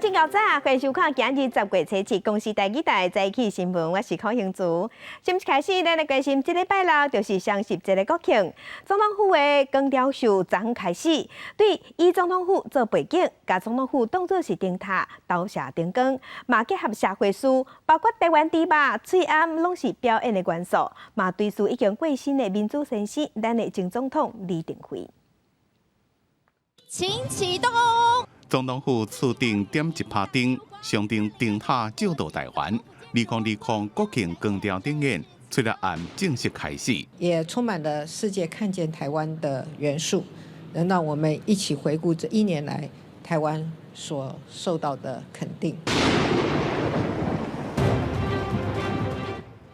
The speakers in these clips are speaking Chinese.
真搞早，欢迎收看今日10月7日公司第2台在一起新闻，我是邝兴珠。今日开始，咱来关心这礼拜六就是双十节的国庆。总统府的光雕秀昨开始，对以总统府做背景，甲总统府当作是灯塔，投射灯光，嘛结合社会事，包括台湾猪肉、翠暗，拢是表演的元素。嘛对此已经过身的民主先生，咱的前总统李登辉。请启动。总统府厝顶点一拍灯，象征灯塔照到台湾。2020国庆光雕灯演，吹了暗正式开始，也充满了世界看见台湾的元素，能让我们一起回顾这1年来台湾所受到的肯定。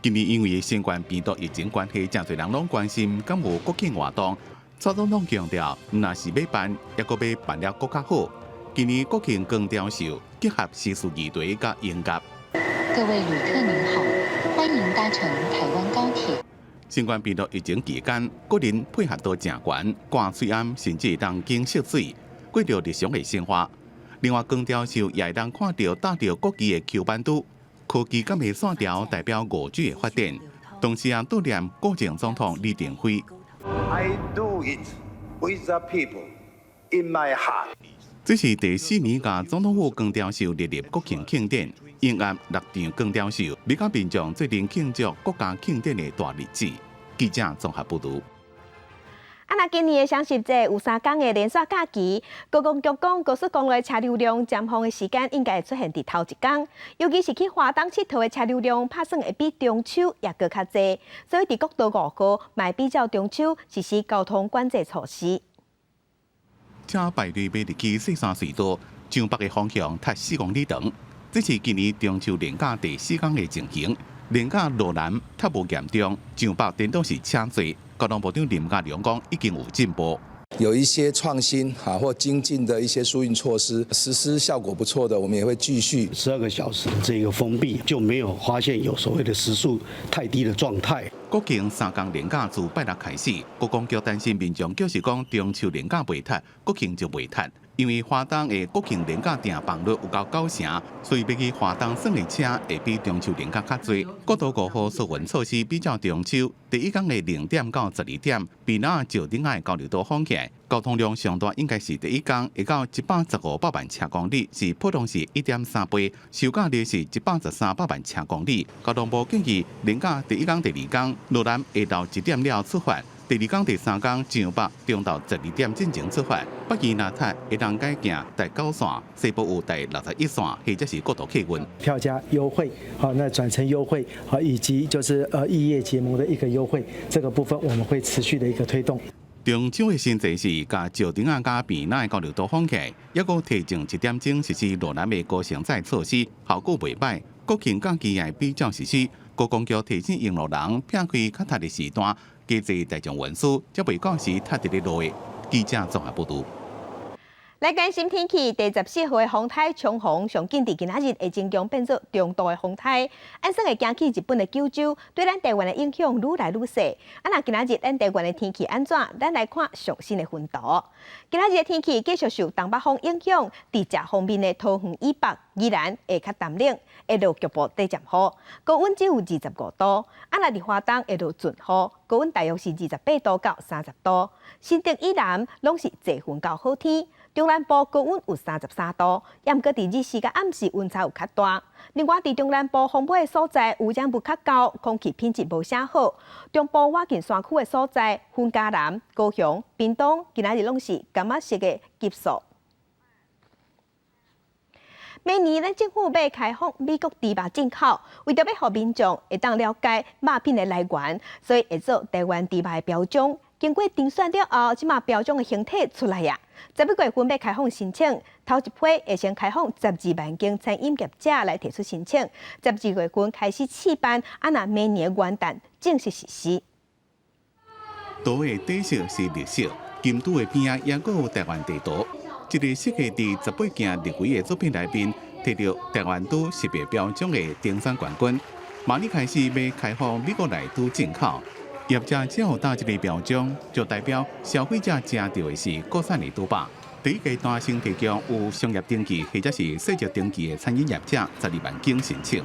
今年因为新冠病毒疫情关系，真侪人拢关心敢有国庆活动。蔡总统强调，若是要办，也阁要办了更较好。今年国庆光雕秀结合时事议题甲音乐。各位旅客您好，欢迎搭乘台湾高铁。新冠病毒疫情期间，个人配合度正悬，挂水暗甚至当经涉水，过着日常的生活。另外，光雕秀也会当看到搭着国旗的球板柱，科技甲的线条代表5G的发展。同时也悼念国前总统李登辉。I do it with the people in my heart. 这是第4年甲总统府光雕秀列入国庆庆典，音乐6场光雕秀，美甲民众做阵庆祝国家庆典的大日子。记者综合报道。那今年的双十节有3天的连续假期，高公局讲高速公路的车流量尖峰的时间应该会出现伫头一天，尤其是去花东佚佗的车流量，拍算会比中秋也搁较济，所以伫国道5号嘛比较中秋实施交通管制措施。车排队要入去西山隧道，上北的方向达4公里长。这是今年中秋连假第4天的情形。连假路南较无严重，上北颠倒是车多。交通部长林佳龙讲，已经有进步。有一些创新或精进的一些疏运措施，实施效果不错的，我们也会继续。12个小时的这个封闭，就没有发现有所谓的时速太低的状态。国庆3天连假自拜六开始，国公局担心民众就是讲中秋连假袂踢，国庆就袂踢。因为花东的国庆连假订房率有到9成，所以要去花东算的车会比中秋连假较多。国道5号疏运措施比较中秋，第1天的0点到12点，比那石顶仔的交流道封起来，交通量上大应该是第1天会到115万车公里，是普通是1.3倍，收假日是113万车公里。交通部建议连假第1天、第2天，路南下到1点了出发。第2天、第3天上北中到12点进前出发，北宜南塔会当改行第9线，西部有第61线，或者是国道客运。票价优惠，好，那转乘优惠，好，以及就是异业结盟的一个优惠，这个部分我们会持续的一个推动。中秋的新节是甲石顶仔甲避难的交流道封起来，抑阁提前1点钟实施路南的高承载措施，效果袂歹。国庆假期也比较实施，高公局提醒用路人避开较塞的时段。加济大众运输，才袂到时踏伫咧路的。记者综合报道。来关心天气，第14号的风台冲锋上紧伫今仔日会增强变作中度的风台，按说会行去日本的九州，对咱台湾的影响愈来愈细。那今仔日咱台湾的天气安怎？咱来看上新的分图。今仔日的天气继续受东北风影响，伫这方面的桃园以北依然会较淡冷，会落局部低阵雨，高温只有25度。那伫花东会落阵雨，高温大约是28度到30度。新竹以南拢是侪云到好天。中南部高温有33度，也毋过伫日时甲暗时温差有较大。另外，伫中南部风北的所在污染物较高，空气品质无啥好。中部外近山区的所在，云嘉南、高雄、屏东，今仔日拢是柑仔色的急速。明年，咱政府要开放美国猪肉进口，为着要互民众会当了解肉品的来源，所以会做台湾猪肉的标章。经过定选了后，即马标章的形体出来呀。11月份要开放申请，头一批会先开放12万间餐饮业者来提出申请，12月份开始试办，那明年元旦正式实施。图的底色是绿色，金都的边啊也阁有台湾地图。这个设计伫18件入围的作品内面，摕到台湾都识别标章的评选冠军。马上开始要开放美国来都进口。业者只有打这个标章，就代表消费者吃到的是国产的猪肉。第一阶段先提供有商业登记或者是细节登记的餐饮业者12万件申请。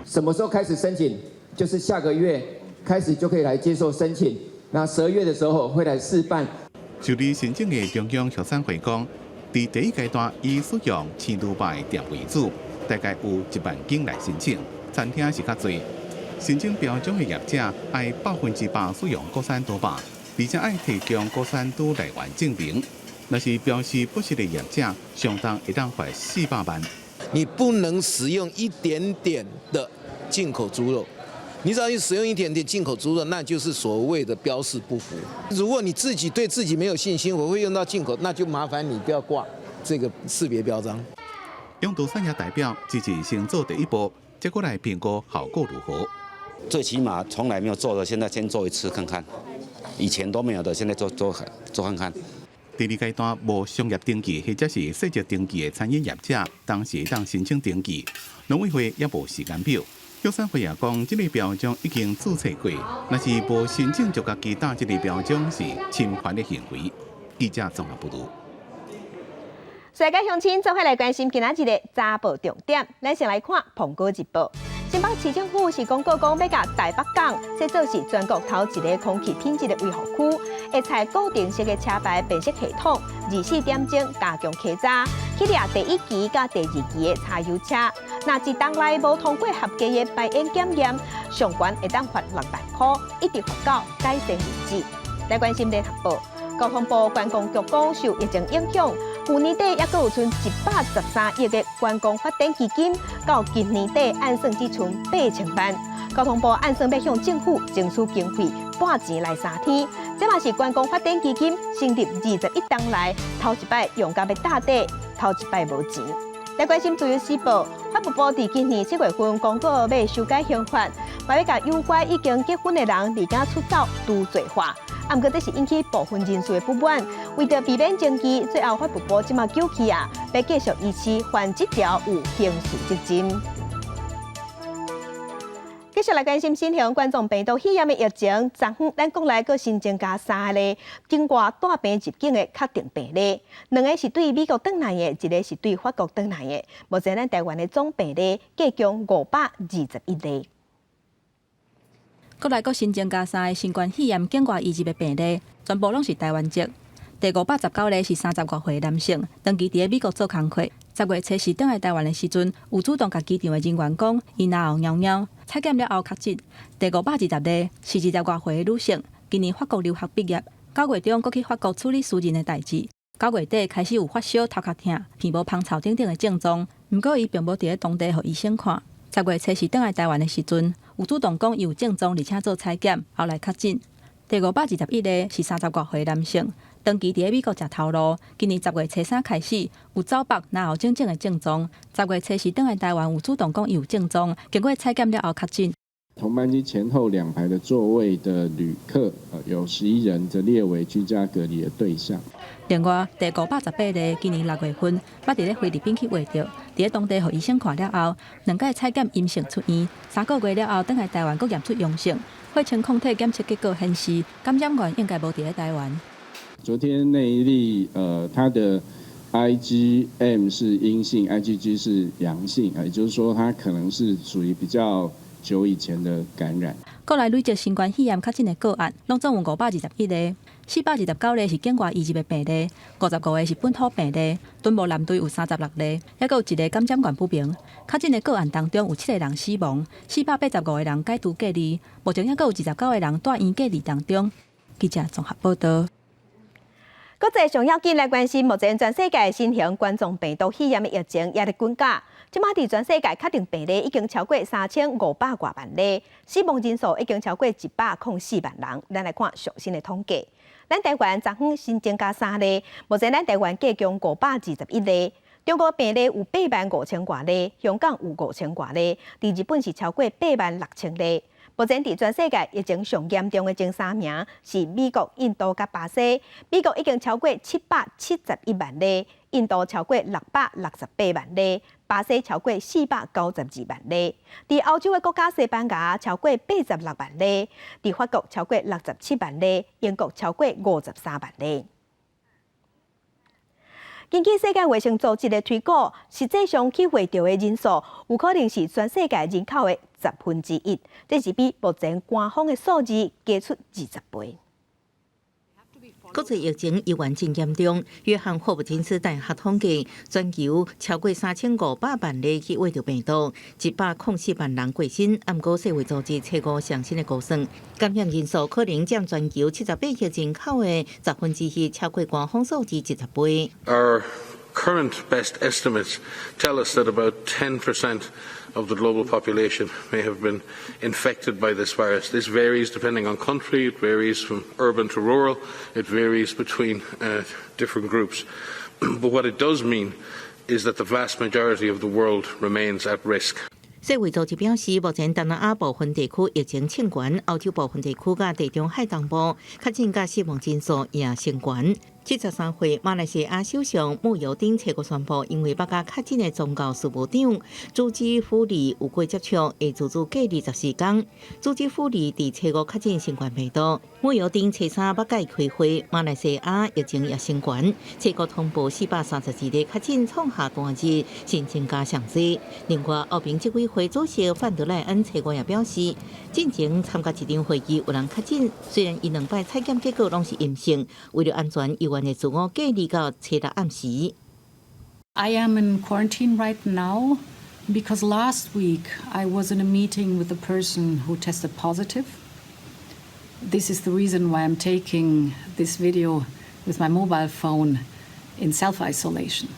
什么时候开始申请？就是下个月开始就可以来接受申请。那12月的时候会来试办。受理申请的中央协商会讲，在第一阶段以使用青杜巴的店为主，大概有1万件来申请，餐厅是较多。申请标章的业者要100%使用国产杜巴，而且要提供国产杜来源证明。若是标示不实的业者，相当会当罚400万。你不能使用一点点的进口猪肉，你只要使用一点点进口猪肉，那就是所谓的标示不符。如果你自己对自己没有信心，我会用到进口，那就麻烦你不要挂这个识别标章。用杜产业代表积极先做第一步，结果来评估效果如何。最起码从来没有做的，现在先做一次看看；以前都没有的，现在做看看。第二阶段无商业登记或者是细节登记的餐饮业者，当时当申请登记，农委会也无时间表。友善会也讲，这个标章已经注册过，若是无申请就家己打这个标章是侵犯的行为。记者综合报道。世界乡亲做伙来关心今仔日的早报重点，咱先来看澎湖日报。新北市政府是公告讲要甲台北港设做是全国头一个空气品质的维护区，会采固定式的车牌辨识系统，24点钟加强稽查，去掠第一期甲第二期的柴油车。若一档内无通过合格的排烟检验，上悬会当罚6万块，一直罚到改善为止。来关心联合报，交通部观光局讲受疫情影响。去年底也阁有剩113亿的观光发展基金，到今年底按算只剩8000万。交通部按算要向政府争取经费半钱来3天，这嘛是观光发展基金成立21档来头一摆用甲要打底，头一摆无钱。来关心自由时报，法务部伫今年7月份公告要修改刑法，嘛要甲有关已经结婚的人离家出走除罪化。不过，这是引起部分人士的不满。为着避免争议，最后法务部即马救起要继续依次还这条有刑事责任。继续来关心新型冠状病毒肺炎的疫情，昨昏咱国内阁新增加3例境外带病入境的确定病例，2个是对美国转来的，1个是对法国转来的。目前咱台湾的总病例计共521例。国内阁新增加3个新冠肺炎境外移入的病例，全部拢是台湾籍。第519例是30多岁男性，长期伫美国做工课。10月初时转来台湾的时阵，有主动甲机场的人员讲，伊若有尿尿，采检了后确诊。第520例是20多岁的女性，今年法国留学毕业，9月中阁去法国处理私人的代志。9月底开始有发烧、头壳痛、鼻无芳臭等等的症状，不过伊并无伫咧当地互医生看。10月初时转来台湾的时阵，有主动讲伊有症状，而且做采检，后来确诊。第521例是30多岁男性，长期伫美国食头路，今年10月初3开始有走北、然后症的症状。10月初时转来台湾，有主动讲伊有症状，经过采检了后确诊。同班机前后2排的座位的旅客，有11人，则列为居家隔离的对象。另外，第518例今年6月份，捌伫咧菲律宾去挖着，伫咧当地互医生看了后，2届采检阴性出院，3个月了后，转来台湾，佫验出阳性。血清抗体检测结果显示，感染源应该无伫咧台湾。昨天那一例，他的 IgM 是阴性 ，IgG 是阳性，也就是说，他可能是属于比较久以前的感染。国内累积新冠肺炎确诊的个案，拢总有521例，429例是境外移入的病例，55个是本土病例，敦睦南队有36例，还佫有1个感染源不明。确诊的个案当中有7个人死亡，485个人解除隔离，目前还佫有29个人在院隔离当中。记者综合报道。国际上要紧来关心，目前全世界新型冠状病毒肺炎的疫情也在增加。即马伫全世界确定病例已经超过3500多万例，死亡人数已经超过104万人。咱来看最新的统计。咱台湾昨昏新增加3例，目前咱台湾计共521例。中国病例有85000多例，香港有5000多例，伫日本是超过86000例。目前伫全世界疫情上严重的前3名是美国、印度甲巴西。美国已经超过771万例，印度超过668万例，巴西超过492万例。伫欧洲的国家西班牙超过86万例，伫法国超过67万例，英国超过53万例。根据世界卫生组织的推估，实际上去会着的人数有可能是全世界人口的1/10，这是比目前官方的数字加出20倍。国际疫情依然真严重。约翰霍普金斯大学统计，全球超过3500万例去患着病毒，104万人过身。不过世卫组织初步上新的估算，感染人数可能占全球78亿人口的1/10，超过官方数字10倍。Our current best estimates tell us that about 10% of the global population may have been infected by this virus. This varies depending on country, it varies from urban to rural, it varies between different groups. But what it does mean is that the vast majority of the world remains at risk. 世卫组织表示，目前东南亚部分地区疫情清悬，欧洲部分地区甲地中海东部确诊甲死亡人数也升悬。73岁马来西亚首相慕尤丁初步宣布，因为北加确诊的宗教事务长朱基夫里有过接触，会自主隔离14天。朱基夫里伫初五确诊新冠病毒。慕尤丁初三北加开会，马来西亚疫情也升悬，初五通报432例确诊，创下单日新增加上市。另外，欧盟执委会主席范德赖恩初五也表示，进前参加一场会议有人确诊，虽然伊2摆采检结果拢是阴性，为了安全，议员的自我隔离到初六暗时。I am in quarantine right now because last week I was in a meeting with a person who tested positive. This is the reason why I'm taking this video with my mobile phone in self-isolation.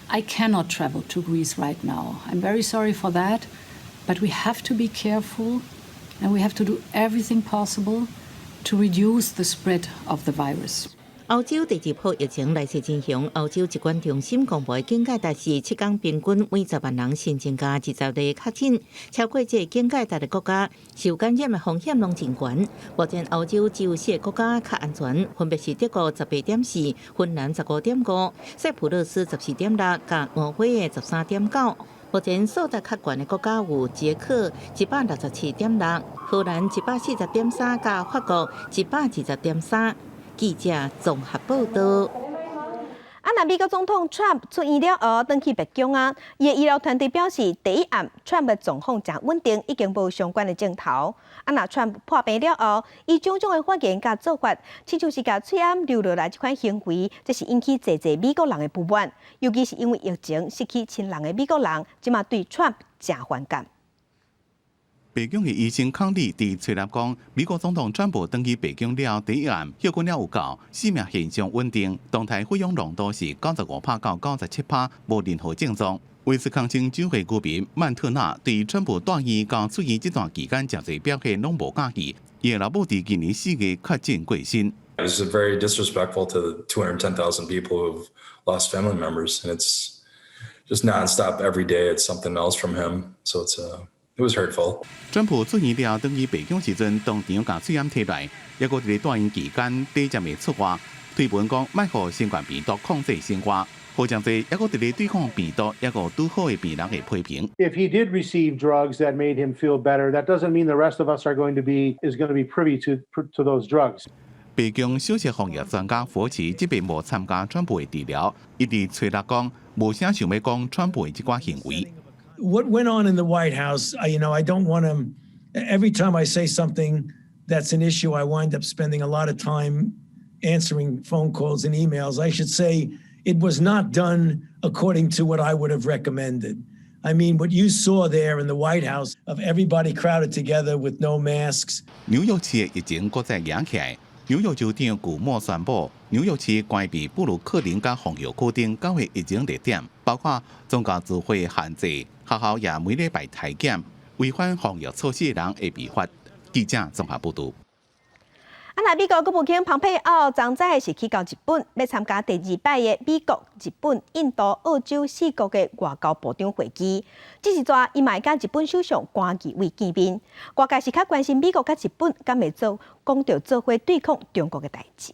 I cannot travel to Greece right now. I'm very sorry for that, but we have to be careful and we have to do everything possible to reduce the spread of the virus. 欧洲第2波疫情来势真凶，欧洲疾管中心公布的境界达是7天平均每10万人新增加20例确诊，超过这境界达的国家受感染的风险拢真悬。目前欧洲只有4个国家较安全，分别是德国18.4、芬兰15.5、塞浦路斯14.6甲挪威的13.9。目前数值较悬的国家有捷克167.6、荷兰140.3甲法国120.3。记者综合报道。那美国总统 Trump 出院了后，返去白宫啊，伊的医疗团队表示，第一暗 Trump 的状况真稳定，已经无相关的镜头。那 Trump 破病了后，伊种种的发言甲做法，亲像是甲喙暗流落来这款行为，这是引起侪美国人的不满，尤其是因为疫情失去亲人的美国人，即马对 Trump 真反感。白宫的医生康利伫吹立讲，美国总统川普登去白宫了第一暗，血管了有够，生命现象稳定，动态费用浓度是95%到97%，无任何症状。威斯康星州会居民曼特纳对川普住院到出院这段期间，真侪表现拢无介意。伊的老母伫今年4月确诊过身。It's very disrespectful to the 210,000 people who've lost family members, and it's just nonstop every day. It's something else from him, so It was hurtful. 川普出院了，登去白宫时阵，当场将喙暗摕来，抑个伫住院期间，短暂的出外，推文讲莫互新冠病毒控制生活，好像侪抑个伫对抗病毒，抑个拄好的病人的批评。If he did receive drugs that made him feel better, that doesn't mean the rest of us are going to be privy to those drugs. 白宫首席防疫专家佛奇即边无参加川普的治疗，伊伫吹力讲，无啥想要讲川普的即寡行为。What went on in the White House, I don't want to, every time I say something that's an issue, I wind up spending a lot of time answering phone calls and emails. I should say it was not done according to what I would have recommended. I mean, what you saw there in the White House of everybody crowded together with no masks. 纽约市的疫情搁再扬起来。纽约州长古莫宣布，纽约市关闭布鲁克林甲红药区等9个疫情热点，包括宗教聚会限制，学校也每礼拜体检，违反防疫措施的人会被罚。记者综合报道。那美国国务卿蓬佩奥昨早是去到日本，要参加第2摆的美国、日本、印度、澳洲4国的外交部长会议。这时阵，伊嘛甲日本首相菅义伟见面。外界是较关心美国甲日本敢会讲到做伙对抗中国的代志。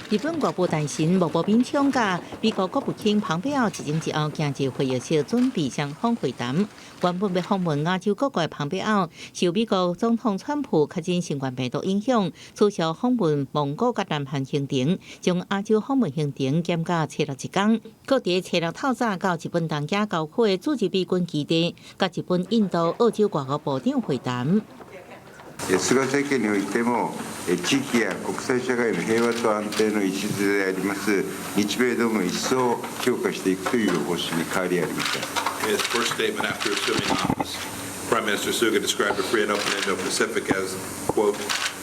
日本国务大臣莫博斌请假，美国国务卿蓬佩奥一前一后行至会议室准备双方会谈。原本要访问亚洲各国的蓬佩奥，受美国总统川普确诊新冠病毒影响，取消访问蒙古甲南韩行程，将亚洲访问行程减到初六一天。搁伫初六透早到日本东京交会驻日美军基地，甲日本、印度、澳洲外交部長會談。菅政権においても地域や国際社会の平和と安定の礎であります日米同盟を一層強化していくという方針に変わりありません。His first statement after assuming office, Prime Minister Suga described a free and open Indo-Pacific as, quote,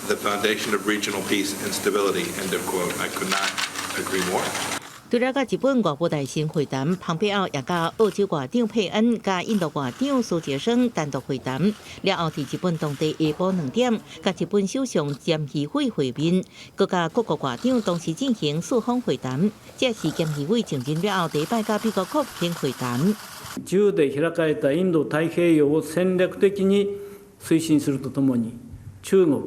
the foundation of regional peace and stability, end of quote. I could not agree more. 除了甲日本外务大臣会谈，蓬佩奥也甲澳洲外长佩恩、甲印度外长苏杰生单独会谈。了后，伫日本当地下晡2点，甲日本首相菅义伟会面，佮甲各国外长同时进行四方会談。这是菅義偉上任了後第一擺甲美國國務卿會談。自由で開かれたインド太平洋を戦略的に推進するとともに、中国、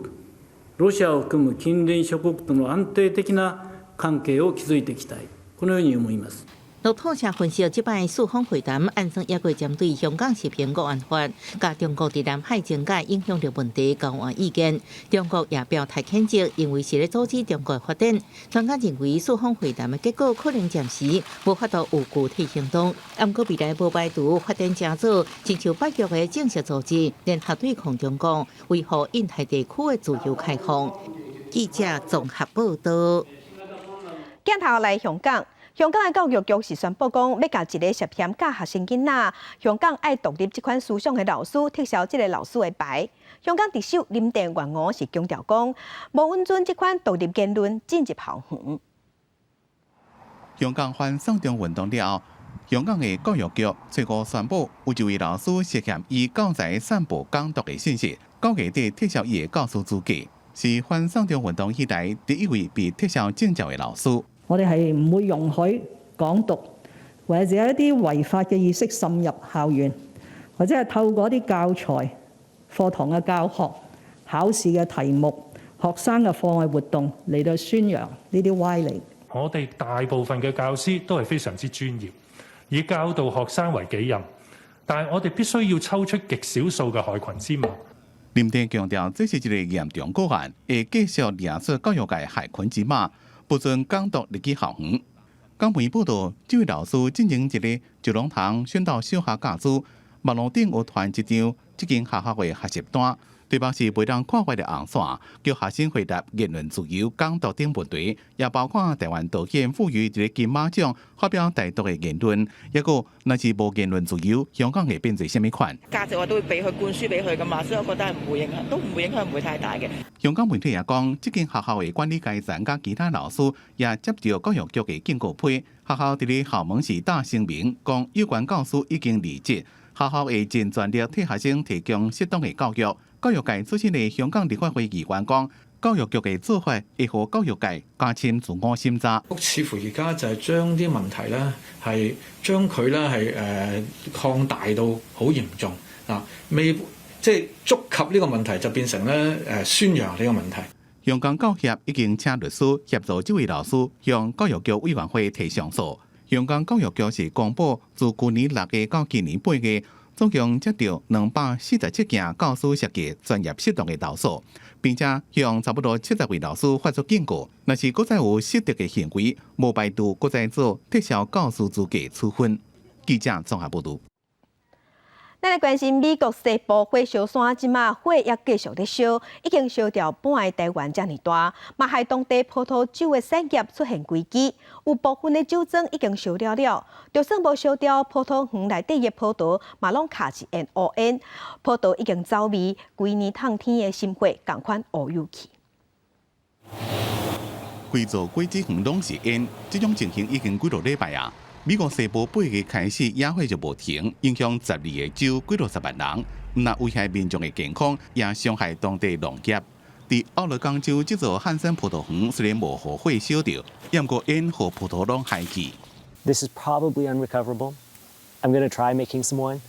ロシアを含む近隣諸国との安定的な関係を築いていきたい。このように思います。路透社分析，这摆四方会谈按算也会针对香港实行国安法，甲中国伫南海政界影响力问题交换意见。中国也表态谴责，认为是咧阻止中国发展。专家认为，四方会谈的结果可能暂时无法度有具体行动，不过未来无排除发展成组，亲像北约的正式组织，联合对抗中国，维护印太地区的自由开放。记者综合报道。镜头来香港。香港的教育局是宣布讲，要甲一个涉嫌教学生囡仔、香港爱独立这款思想的老师撤销这个老师的牌。香港特首林郑月娥是强调讲，无允准这款独立言论进入校园。香港反送中运动了后，香港的教育局最高宣布，有一位老师涉嫌以教材散布港独的信息，9月底撤销伊的教师资格，是反送中运動以來第一位被撤銷證照嘅老師。我哋係唔會容許港獨或者一啲違法嘅意識滲入校園，或者係透過一啲教材、課堂嘅教學、考試嘅題目、學生嘅課外活動嚟到宣揚呢啲歪理。我哋大部分嘅教師都係非常之專業，以教導學生為己任，但係我哋必須要抽出極少數嘅害群之馬。林鄭強調，這是一個嚴重個案，會繼續掠出教育界害群之馬，不准港獨入去校園。港媒報道，這位老師進行一個九龍塘宣導小學教書，網絡頂有傳一張這間學校嘅學習單，對方是袂當跨越的紅線，叫學生回答言論自由、港獨等問題，也包括台灣道歉賦予一個金馬獎發表台獨嘅言論。一個若是無言論自由，香港會變做什麼款？價值我都會俾佢灌輸俾佢噶嘛，所以我覺得係唔會影響，都唔會影響，唔會太大嘅。香港媒體也講，這間學校嘅管理階層甲其他老師也接到教育局嘅警告批，學校佇咧校門時打聲明，講有關教師已經離職，學校會盡全力替學生提供適當嘅教育。教育界出席嘅香港立法會議員講，教育局嘅做法會讓教育界加深自我審查。似乎而家就係將啲問題咧，係將佢咧係擴大到好嚴重啊！未即係觸及呢個問題，就變成咧宣揚呢個問題。香港教協已經請律師協助這位老師向教育局委員會提上訴。香港教育局是公布自去年6月到今年8月。總共接到247件教師涉及專業失當嘅投訴，並且向差不多70位老師發出警告。若是閣再有失德嘅行為，無排除閣再做撤銷教師資格處分。記者綜合報道。咱來關心美國西部火燒山，即馬火也繼續咧燒，已經燒掉半個台灣遮爾大，嘛害當地葡萄酒嘅產業出現危機，有部分嘅酒莊已經燒了，就算無燒掉，葡萄園內底嘅葡萄嘛攏卡一煙烏煙，葡萄已經走味，規年冬天嘅心火共款烏有去。規座果子園攏是煙，這種情形已經幾個禮拜啊。美國西部8月開始野火就無停，影響12個州幾60萬人，唔但危害民眾嘅健康，也傷害當地農業。在奧勒岡州這座漢森葡萄園雖然無火燒到，也唔過煙和葡萄攏害去。This is probably unrecoverable. I'm going to try making some wine.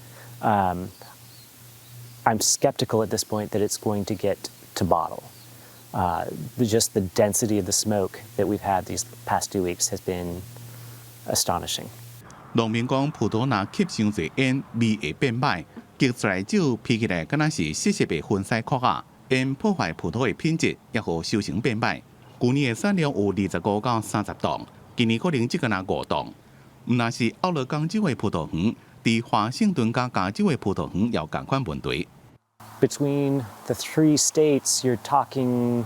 I'm skeptical at this point that it's going to get to bottle. just the density of the smoke that we've had these past 2 weeks has been astonishing. 农民讲，葡萄若吸伤侪烟，味会变歹，激出来酒闻起来敢若是细细的粉丝壳啊。烟破坏葡萄的品质，也互收成变歹。去年的产量有25到30吨，今年可能只敢若5吨。毋但是奥勒冈州的葡萄园，伫华盛顿甲加州的葡萄园也有同款问题。Between the 3 states, you're talking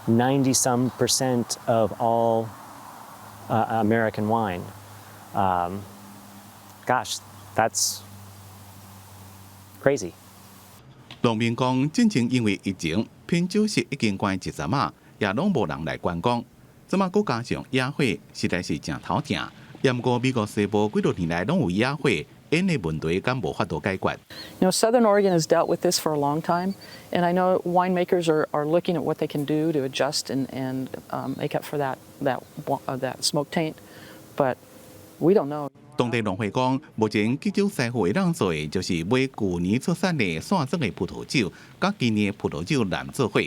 90-some% of all American wine. Gosh, that's crazy. 农民讲，进前因为疫情，品酒室已经关1阵啊，也拢无人来观光。即马佫加上野火，实在是真头疼。也毋过美国西部几多年来拢有野火，烟的问题敢无法度解决。Southern Oregon has dealt with this for a long time, and I know winemakers are looking at what they can do to adjust and make up for that smoke taint, but we don't know. 当地农会讲，目前基酒师傅会当做的就是买去年出产的线装的葡萄酒，甲今年的葡萄酒来做伙。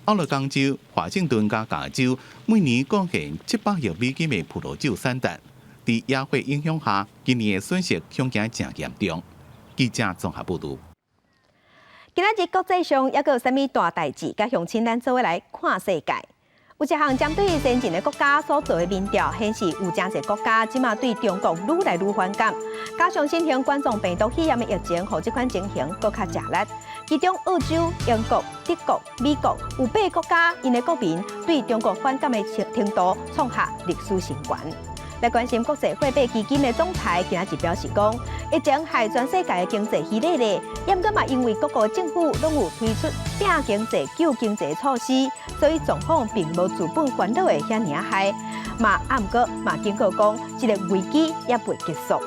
奥勒冈州、华盛顿甲加州每年贡献700亿美金的葡萄酒产值。在野火影响下，今年的损失恐惊真严重。记者综合报道。今仔日国际上还有啥物大代志？甲乡亲咱做伙来看世界。有一项针对先进的国家所做的民调显示，有真侪国家即马对中国愈来愈反感，加上新型冠状病毒肺炎的疫情，互这款情形更较吃力。其中，澳洲、英国、德国、美国有8个国家，因的国民对中国反感的程度创下历史新高。来关心国际货币基金的总裁今仔日表示讲，疫情害全世界的经济稀累咧，也毋过嘛因为各国政府拢有推出拼经济、救经济的措施，所以状况并无资本烦恼的遐尔害。嘛啊毋过嘛警告讲，这个危机也未结束。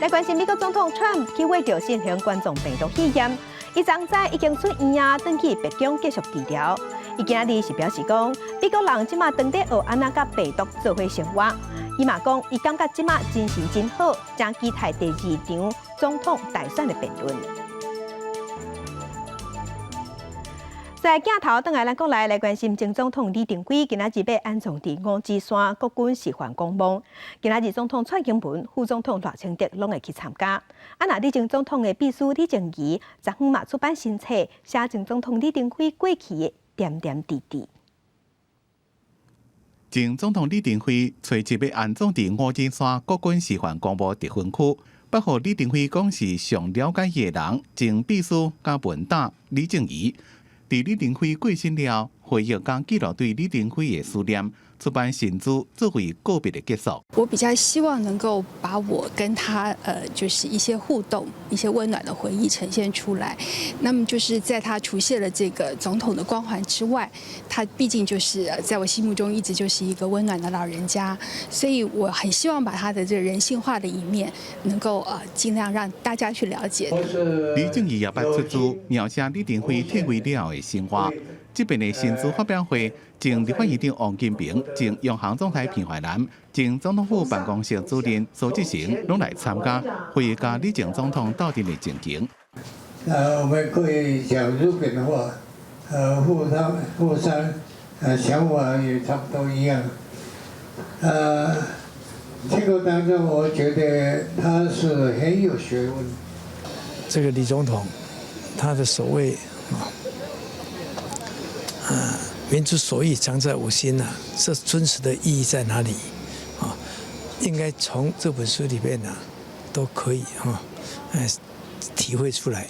来关心美国总统 Trump 去为着新型冠状病毒肺炎，伊昨早已经出院啊，转去白宫继续治疗。伊今仔日是表示讲，美国人即马当在学安那甲病毒做伙生活。伊嘛讲，伊感觉即马精神真好，正期待第2场总统大选的辩论。在镜头转来，咱国内来关心前总统李登辉今仔日被安葬伫五指山国军示范公墓。今仔日总统蔡英文、副总统赖清德拢会去参加。那李前总统的秘书李正仪昨昏嘛出版新册，写前总统李登辉过去的点点滴滴。前总统李登辉找一要安葬伫五指山国军示范公墓特分区，不互李登辉讲是上了解伊的人，前秘书加文达李正仪。伫李登辉过身了，回忆甲记录对李登辉的思念，出版新书作为告别的结束。我比较希望能够把我跟他就是一些互动、一些温暖的回忆呈现出来。那么就是在他除卸了这个总统的光环之外，他毕竟就是在我心目中一直就是一个温暖的老人家，所以我很希望把他的这个人性化的一面能够尽量让大家去了解。李正仪也捌出书描写李登辉退位了后的生活。这边的新书发表会，前立法院长王金平、前永恒总裁平怀南、前总统府办公室主任苏志成拢来参加，回忆甲李前总统斗阵的情景。我们可以讲日本的话，互相想法也差不多一样。这个当中，我觉得他是很有学问。这个李总统，他的所谓民之所以常在吾心啊，这真实的意义在哪里啊？应该从这本书里面都可以体会出来。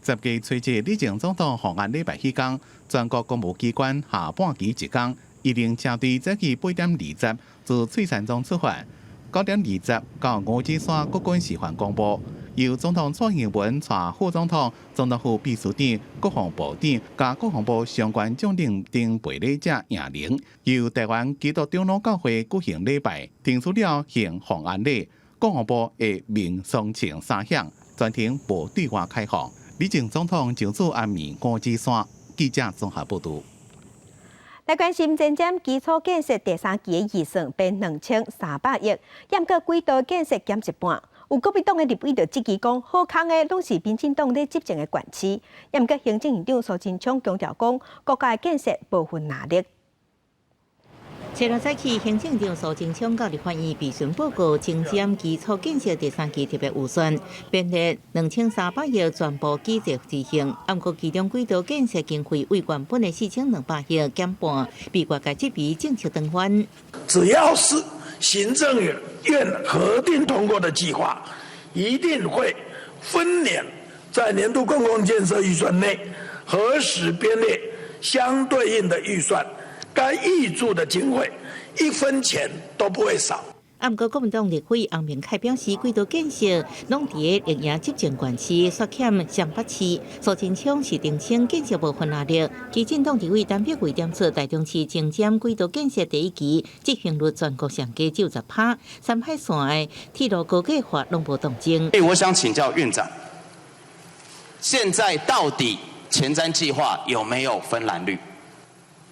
10月初7日，李前总统访安礼拜迄天，全国公务机关下半旗一天，一零车队早起8点20自翠山庄出发，9点20到五指山国军示范公墓。由总统蔡英文带副总统、总统府秘书长、国防部长、加国防部相关将领等陪礼者迎灵，由台湾基督长老教会举行礼拜，停除了行访安礼。国防部会明双请三项，全程无对外开放。李前总统就此安眠五指山。记者综合报道。来关心前瞻基础建设第3期的预算变2300亿，验过轨道建设减一半。有国民党的立委就质疑讲，好康的拢是民进党咧执政的县市，也毋过行政院长苏贞昌强调讲，国家的建设部分哪力。前两早起，行政长苏贞昌到立法院备询报告精简基础建设第3期特别预算，编列2300亿全部基设执行。不过其中轨道建设经费为原本的4200亿减半，被外界质疑政策长翻。只要是行政院核定通过的计划，一定会分年在年度公共建设预算内核实编列相对应的预算。该挹注的经费1分钱都不会少。不过，国民党立委洪明凯表示，轨道建设拢伫个立营执政县市，缩减上北市。苏贞昌是澄清建设部分压力。基进党立委陈柏惟点出，台中市精简轨道建设第1期执行率全国上低90%，三海线的铁路高架化拢无动静。我想请教院长，现在到底前瞻计划有没有分蓝绿？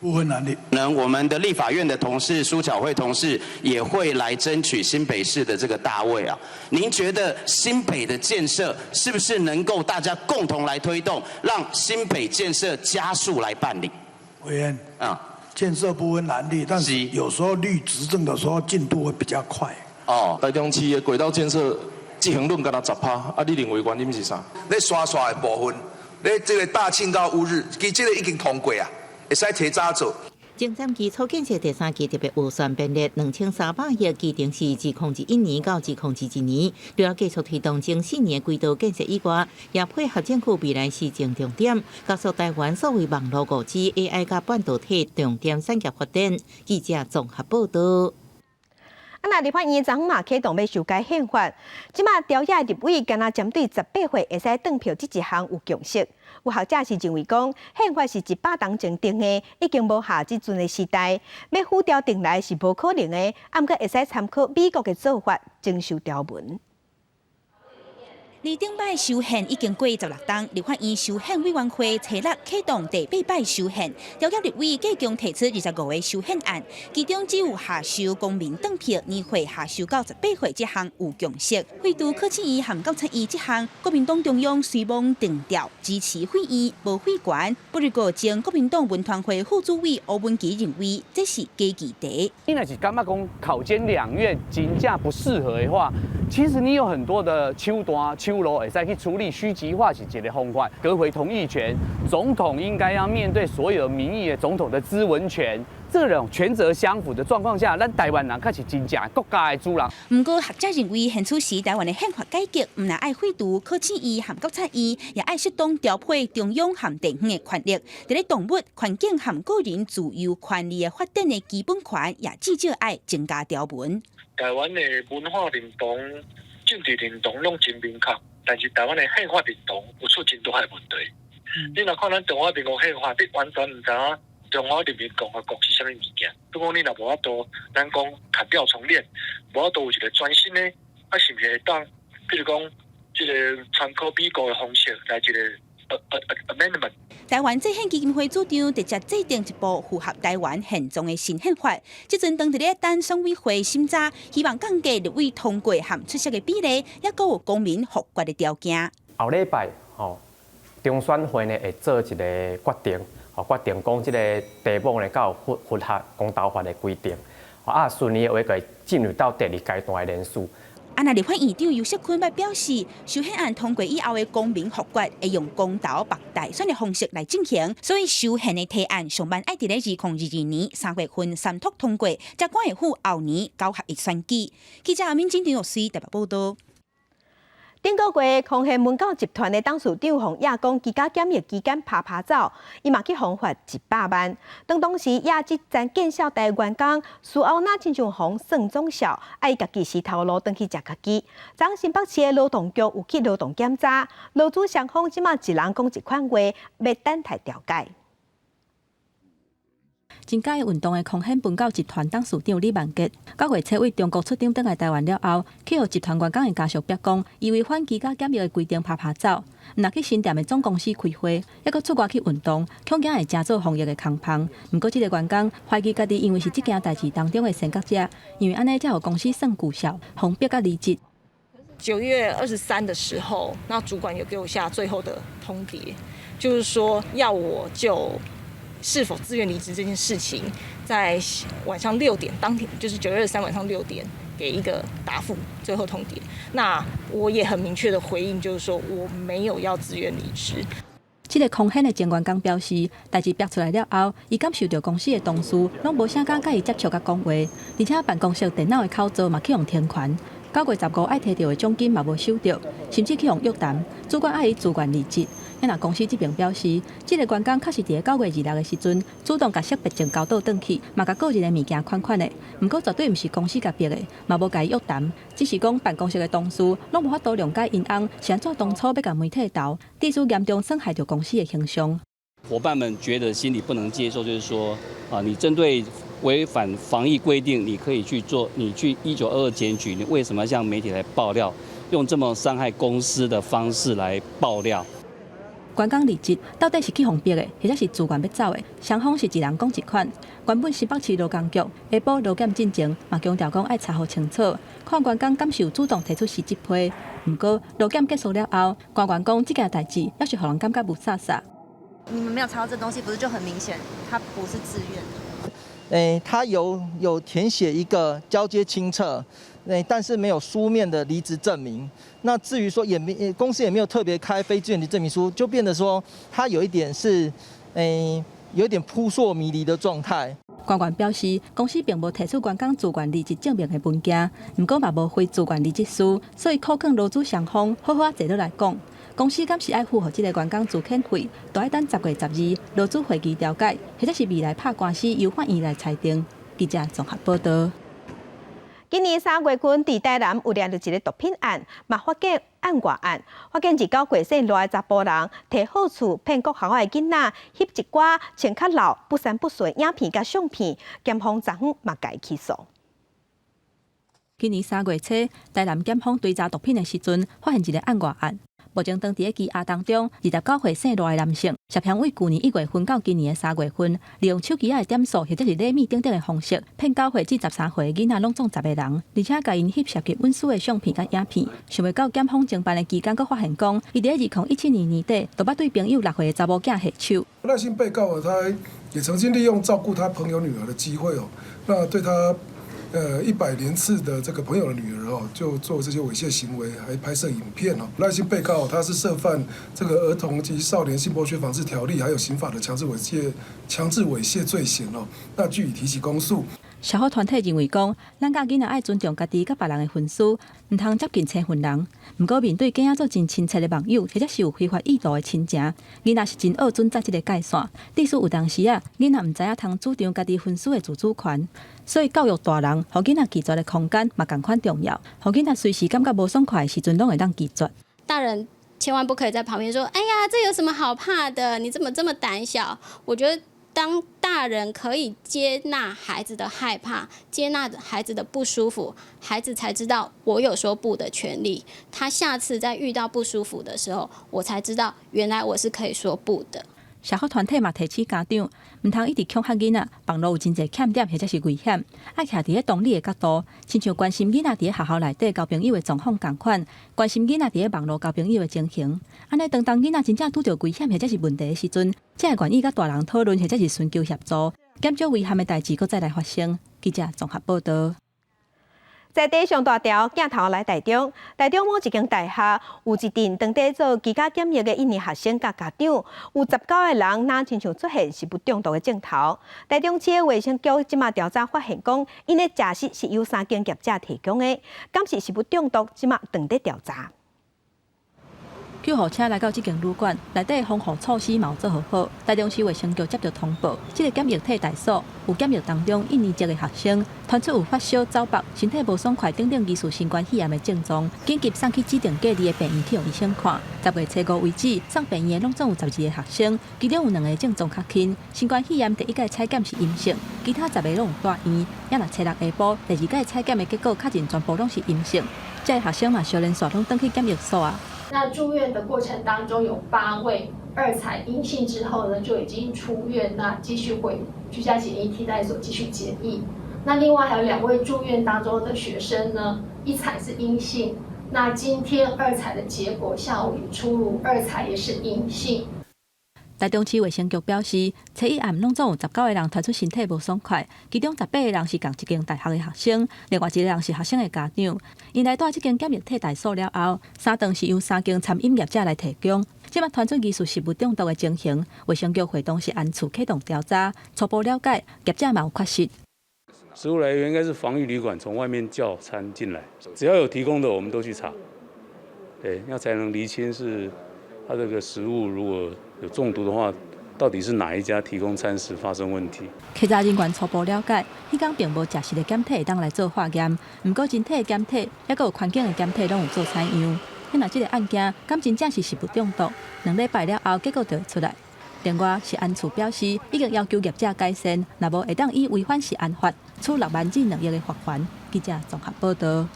不分蓝绿。我们的立法院的同事、苏巧慧同事也会来争取新北市的这个大位啊。您觉得新北的建设是不是能够大家共同来推动，让新北建设加速来办理？委员建设不分蓝绿，但是有时候绿执政的时候进度会比较快。台中市的轨道建设执行率敢若10%，你认为原因是啥？你刷的部分，你这个大庆到乌日，其实这个已经通过啊。会使提早做。精简基础建设第3期特别预算编列2300亿，基定是2021年到2021年，除了继续推动前4年轨道建设以外，也配合政府未来施政重点，加速台湾所谓网络5G、AI 甲半导体重点产业发展。记者综合报道。那立法院昨嘛启动要修改宪法，即马朝野立委敢若针对18岁会使登票这一项有共识。有学者是认为讲，宪法是100年前定的，已经无下即阵的时代，要浮条定来是无可能的。毋过会使参考美国的做法，征收条文。二顶摆修宪已经过16冬，立法院修宪委员会初6启动第8摆修宪，朝野立委计共提出25个修宪案，其中只有下修公民登票年岁下修到18岁这项有共识。废除考试院和监察院这项，国民党中央随望定调支持废院无废权。不过，前国民党文团会副主委吴文琪认为，这是假议题。你若是感觉讲考监两院真正不适合的话，其实你有很多的手段。路会使去处理虚极化是一个方法，革回同意权，总统应该要面对所有民意的总统的咨文权，这种权责相符的状况下，咱台湾人才是真正国家的主人。不过，学者认为，现此时台湾的宪法改革，唔但爱废除考试院和监察院，也爱适当调配中央和地方的权力，在咧动物、环境和个人自由权利的发展的基本权，也至少爱增加条文。台湾的文化认同、政治认同拢真明确。但是台湾的宪法认同有出真大的问题。你若看咱中华民国宪法，你完全唔知影中华人民共和国是啥物物件。如果你若无法度，咱讲砍掉重练，无法度有一个全新的，是毋是会当，比如讲，这个参考美国的方式来一个amendment。台湾制宪基金会主张直接制定一部符合台湾现状的新宪法，即阵当伫咧等选委会审查，希望降低立委通过和出席的比例，也阁有公民复决的条件。后礼拜中选会呢会做一个决定，决定讲即个地方呢较有符合公道法的规定，顺利的话会进入到第2阶段的联署。那立法院长游锡堃捌表示，修宪案通过以后的公民复决会用公投白大选的方式来进行，所以修宪的提案上班爱伫咧2022年3月份三读通过，才管会赴后年9合1选举。记者民警张玉水台北报道。顶个月，康熙文教集团的董事长洪亚讲，居家检疫期间拍走，伊嘛去罚款100万。当时亚即站建校台员工，事后那亲像洪算总校，伊家己是头路转去食家己。昨新北市的劳动局有去劳动检查，劳资双方即马一人讲一款话，要等待调解。真介意运动的康熙文教集团董事长李万杰，9月初为中国出张返来台湾了后，去互集团员工的家属逼供，伊违反居家检疫的规定拍走。若去新店的总公司开会，还阁出外去运动，恐惊会加做防疫的空棒。不过，这个员工怀疑家己因为是这件代志当中的先觉者，因为安尼才互公司算绩效，封闭甲离职。9月23的时候，那主管有给我下最后的通牒，就是说要我就是否自愿离职这件事情，在晚上6点当天，就是9月23晚上6点给一个答复，最后通牒。那我也很明确的回应，就是说我没有要自愿离职。这个空闲的前员工表示，代志爆出来了后，伊感受到公司的同事拢无啥敢甲伊接触甲讲话，而且办公室电脑的口座嘛去用填权。9月15爱摕到的奖金嘛无收到，甚至去用约谈，主管爱伊自愿离职。那公司这边表示，这个员工确实伫9月26的时阵，主动甲识别证交倒转去，嘛甲个人的物件款的，不过绝对毋是公司甲逼的，嘛无甲伊约谈，只是讲办公室的同事拢无法度谅解因翁是安怎当初要甲媒体斗，地处严重损害到公司的形象。伙伴们觉得心里不能接受，就是说你针对违反防疫规定，你可以去做，你去1922检举，你为什么要向媒体来爆料，用这么伤害公司的方式来爆料？员工离职到底是去互逼的，或者是自愿要走的？双方是一人讲一款。原本新北市劳工局下晡劳检进前嘛强调讲爱查核清楚，看员工敢是有主动提出辞职批。不过劳检结束了后，官员讲这件代志要是让人感觉不飒飒。你们没有查到这东西，不是就很明显，他不是自愿的。他有填写一个交接清册，但是没有书面的离职证明。那至于说公司也没有特别开非自愿离职证明书，就变得说他有一点是有一点扑朔迷离的状态。官员表示，公司并无提出员工自愿离职证明的文件，不过嘛无非自愿离职书，所以考劝劳资双方好好坐落来讲。公司敢是爱符合这个员工自遣费，都要等10月12劳资会议调解，或者是未来拍官司由法院来裁定。记者综合报道。今年3月份，伫台南有抓到一个毒品案，嘛发现案外案，发现19过世赖查甫人摕好处骗国校的囡仔，翕一寡穿较老、不三不四影片甲相片，检方昨昏嘛甲伊起诉。今年3月初，台南检方追查毒品的时阵，发现一个案外案。目前当伫个羁押当中，29岁姓赖的男性，涉嫌为去年1月份到今年的3月份，利用手机仔的点数或者是礼物等等的方式，骗9岁至13岁的囡仔拢总10个人，而且甲因翕涉及温书的相片甲影片。想袂到检方侦办的期间，佫发现讲，伊伫2017年年底，就捌对朋友6岁的查某囝下手。赖姓被告他也曾经利用照顾他朋友女儿的机会那对他100连次的这个朋友的女儿就做这些猥亵行为，还拍摄影片赖姓被告他是涉犯这个儿童及少年性剥削防治条例，还有刑法的强制猥亵罪嫌那据以提起公诉。社会团体认为讲，咱家囡仔爱尊重家己甲别人的隐私，唔通接近亲份人。不过面对囝仔做真亲切的网友，或者是有非法意图的亲情，囡仔是真恶准在这个界线。历史有当时囡仔唔知影通主张家己隐私的自主权，所以教育大人，互囡仔拒绝的空间嘛同款重要。互囡仔随时感觉无爽快的时阵，拢会当拒绝。大人千万不可以在旁边说：“哎呀，这有什么好怕的？你怎么这么胆小？”我觉得。当大人可以接纳孩子的害怕，接纳孩子的不舒服，孩子才知道我有说不的权利。他下次在遇到不舒服的时候，我才知道原来我是可以说不的。社会团体嘛提醒家长，唔通一直恐吓囡仔，网络有真侪欠点或者是危险，爱徛伫个同理的角度，亲像关心囡仔伫个学校内底交朋友的状况共款，关心囡仔伫个网络交朋友的情形。安尼，当囡仔真正拄到危险或者是问题的时阵，才会愿意甲大人讨论或者是寻求协助，减少危险的代志搁再来发生。记者综合报道。在地上大条镜头来台中某一间大学有一阵当地做居家检疫的1年学生甲家长，有19个人若亲像出现食物中毒的镜头。台中市的卫生局即马调查发现讲，因的食食是由3间业者提供的，敢是食物中毒，即马正在调查。救护车来到这间旅馆，内底防护措施嘛做好。台中市卫生局接到通报，这个检疫体大所有检疫当中1年级的学生，传出有发烧、走目、身体无爽快等等疑似新冠肺炎的症状，紧急送去指定隔离的病院去予医生看。10月初5为止，送病院的拢总有12个学生，其中有2个症状较轻，新冠肺炎第1届采检是阴性，其他10个拢有带院。也若初6下晡第2届采检的结果确认全部拢是阴性，这些学生嘛小连续拢转去检疫所啊。那住院的过程当中有8位2采阴性之后呢，就已经出院，那继续回居家检疫替代所继续检疫。那另外还有2位住院当中的学生呢，1采是阴性，那今天二采的结果下午也出炉，二采也是阴性。台中市卫生局表示，初一暗拢总有19个人传出身体无爽快，其中18个人是共一间大学的学生，另外1个人是学生的家长。因来到这间检疫体大所了后，3顿是由3间餐饮业者来提供。即马传出疑似食物中毒的情形，卫生局会同食安处启动调查，初步了解业者嘛有缺失。食物来源应该是防疫旅馆从外面叫餐进来，只要有提供的我们都去查，对，那才能厘清是它这个食物如果有中毒的话，到底是哪一家提供餐食发生问题？稽查人员初步了解，迄天并无食食的检体会当来做化验，不过人体的检体，还有环境的检体拢有做采样。那这个案件敢真正是食物中毒，2礼拜了后结果就会出来。另外，食安处表示，已经要求业者改善，若无会当以违反食安法处6万至2亿的罚款。记者综合报道。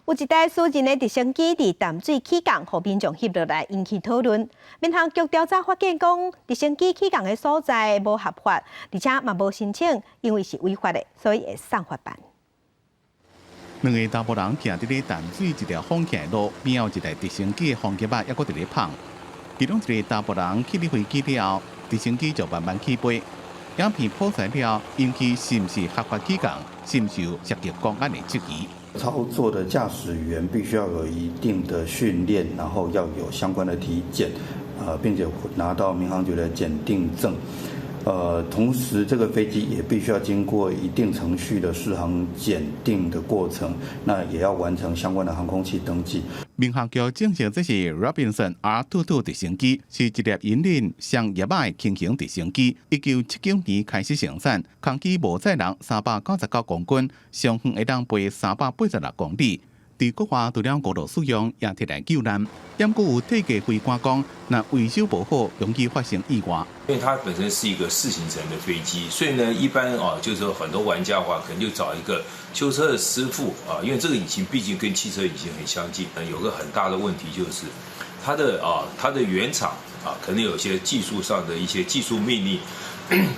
有一台私人的直升机伫淡水起降，互民众翕落来引起讨论。民航局调查发现，讲直升机起降的所在无合法，而且嘛无申请，因为是违法的，所以会送法办。2个查甫人行伫咧淡水一条风起路边后，一台直升机的风机仔还佫伫咧放。其中一个查甫人起入飞机了后，直升机就慢慢起飞。影片曝出来了，引起是不是合法起降，深受涉及公安的质疑。操作的驾驶员必须要有一定的训练，然后要有相关的体检，并且拿到民航局的检定证。同时这个飞机也必须要经过一定程序的适航检定的过程，那也要完成相关的航空器登记。民航局证实，这是 Robinson R22 直升机，是一列引领上野马的轻型直升机。1979年开始生产，空机无载人399公斤，上远会当飞386公里。伫国外除了高度使用，也摕来救难。但佫有体格飞官讲，若维修不好，容易发生意外。因为它本身是一个4行程的飞机，所以呢，一般就是说很多玩家的话，可能就找一个修车的师傅啊，因为这个引擎毕竟跟汽车引擎很相近。有个很大的问题就是，它的原厂可能有些技术上的一些技术命令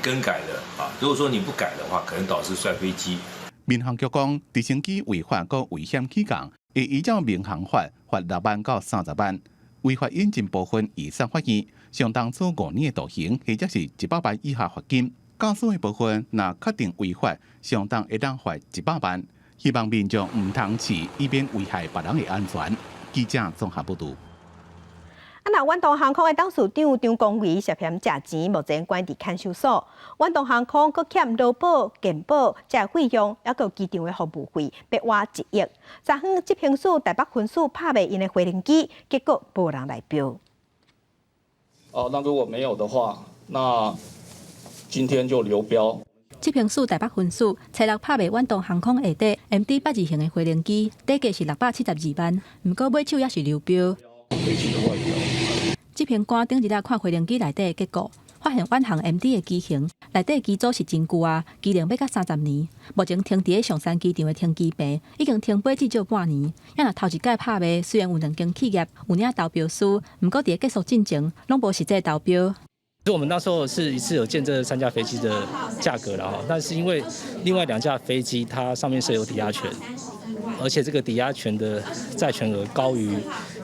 更改的啊，如果说你不改的话，可能导致摔飞机。民航局讲，直升机违法佮危险起降，会依照民航法罚6万到30万，违法引进部分以上罚金，相当处5年的徒刑，或者是100万以下罚金。驾驶的部分，若确定违法，相当会当罚100万。希望民众唔通试，以免危害别人的安全。记者综合报道。那远东航空的董事长张光伟涉嫌诈钱，目前关伫看守所。远东航空搁欠劳保、健保这费用，还有机场的服务费，被挖1亿。昨昏执行署台北分署拍卖因的飞行机，结果无人来标。那如果没有的话，那今天就流标。执行署台北分署初6拍卖远东航空下底 MD-82型的飞行机，底价是672万，不过买手也是流标。执行官顶日来看飞行机内底的结果，发现远航 MD 的机型内底机组是真旧啊，机龄要到30年。目前停伫上山机场的停机坪已经停飞至少半年。也若头一届拍卖，虽然有2间企业有领投标书，不过伫结束进程拢无实际投标。我们那时候是一次有见这3架飞机的价格了哈，但是因为另外2架飞机它上面是有抵押权，而且这个抵押权的债权额高于